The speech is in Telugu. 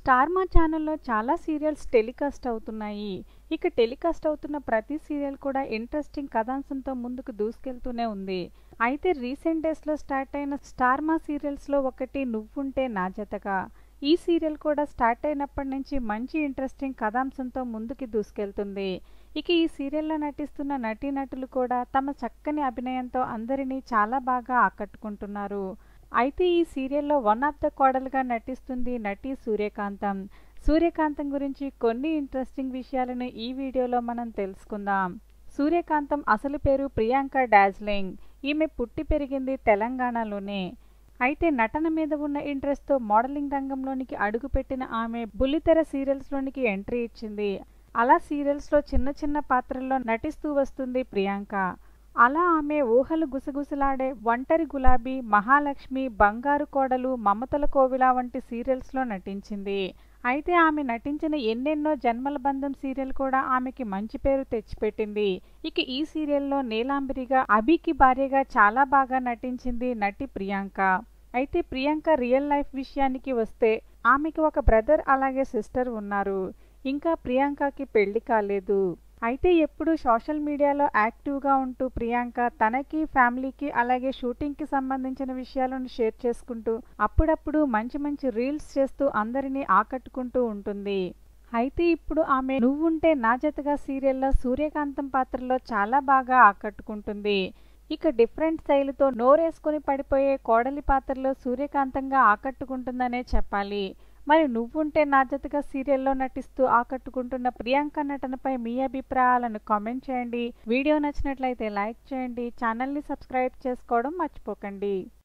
స్టార్ మా ఛానల్లో చాలా సీరియల్స్ టెలికాస్ట్ అవుతున్నాయి. ఇక టెలికాస్ట్ అవుతున్న ప్రతి సీరియల్ కూడా ఇంట్రెస్టింగ్ కథాంశంతో ముందుకు దూసుకెళ్తూనే ఉంది. అయితే రీసెంట్ డేస్లో స్టార్ట్ అయిన స్టార్ మా సీరియల్స్లో ఒకటి నువ్వుంటే నా జతగా. ఈ సీరియల్ కూడా స్టార్ట్ అయినప్పటి నుంచి మంచి ఇంట్రెస్టింగ్ కథాంశంతో ముందుకు దూసుకెళ్తుంది. ఇక ఈ సీరియల్లో నటిస్తున్న నటీనటులు కూడా తమ చక్కని అభినయంతో అందరినీ చాలా బాగా ఆకట్టుకుంటున్నారు. అయితే ఈ సీరియల్లో వన్ ఆఫ్ ద కోడలుగా నటిస్తుంది నటి సూర్యకాంతం. సూర్యకాంతం గురించి కొన్ని ఇంట్రెస్టింగ్ విషయాలను ఈ వీడియోలో మనం తెలుసుకుందాం. సూర్యకాంతం అసలు పేరు ప్రియాంక డార్జిలింగ్. ఈమె పుట్టి పెరిగింది తెలంగాణలోనే. అయితే నటన మీద ఉన్న ఇంట్రెస్ట్తో మోడలింగ్ రంగంలోనికి అడుగుపెట్టిన ఆమె బుల్లితెర సీరియల్స్లోనికి ఎంట్రీ ఇచ్చింది. అలా సీరియల్స్లో చిన్న చిన్న పాత్రల్లో నటిస్తూ వస్తుంది ప్రియాంక. అలా ఆమె ఊహలు గుసగుసలాడే ఒంటరి గులాబీ, మహాలక్ష్మి, బంగారు కోడలు, మమతల కోవిల వంటి సీరియల్స్లో నటించింది. అయితే ఆమె నటించిన ఎన్నెన్నో జన్మల బంధం సీరియల్ కూడా ఆమెకి మంచి పేరు తెచ్చిపెట్టింది. ఇక ఈ సీరియల్లో నీలాంబరిగా, అభికి భార్యగా చాలా బాగా నటించింది నటి ప్రియాంక. అయితే ప్రియాంక రియల్ లైఫ్ విషయానికి వస్తే ఆమెకి ఒక బ్రదర్ అలాగే సిస్టర్ ఉన్నారు. ఇంకా ప్రియాంకకి పెళ్లి కాలేదు. అయితే ఎప్పుడు సోషల్ మీడియాలో యాక్టివ్గా ఉంటూ ప్రియాంక తనకి, ఫ్యామిలీకి అలాగే షూటింగ్కి సంబంధించిన విషయాలను షేర్ చేసుకుంటూ అప్పుడప్పుడు మంచి మంచి రీల్స్ చేస్తూ అందరినీ ఆకట్టుకుంటూ ఉంటుంది. అయితే ఇప్పుడు ఆమె నువ్వుంటే నా జతగా సీరియల్లో సూర్యకాంతం పాత్రలో చాలా బాగా ఆకట్టుకుంటుంది. ఇక డిఫరెంట్ స్టైల్తో నోరేసుకుని పడిపోయే కోడలి పాత్రలో సూర్యకాంతంగా ఆకట్టుకుంటుందనే చెప్పాలి. మరి నువ్వుంటే నా జతగా సీరియల్లో నటిస్తూ ఆకట్టుకుంటున్న ప్రియాంక నటనపై మీ అభిప్రాయాలను కామెంట్ చేయండి. వీడియో నచ్చినట్లయితే లైక్ చేయండి. ఛానల్ని సబ్స్క్రైబ్ చేసుకోవడం మర్చిపోకండి.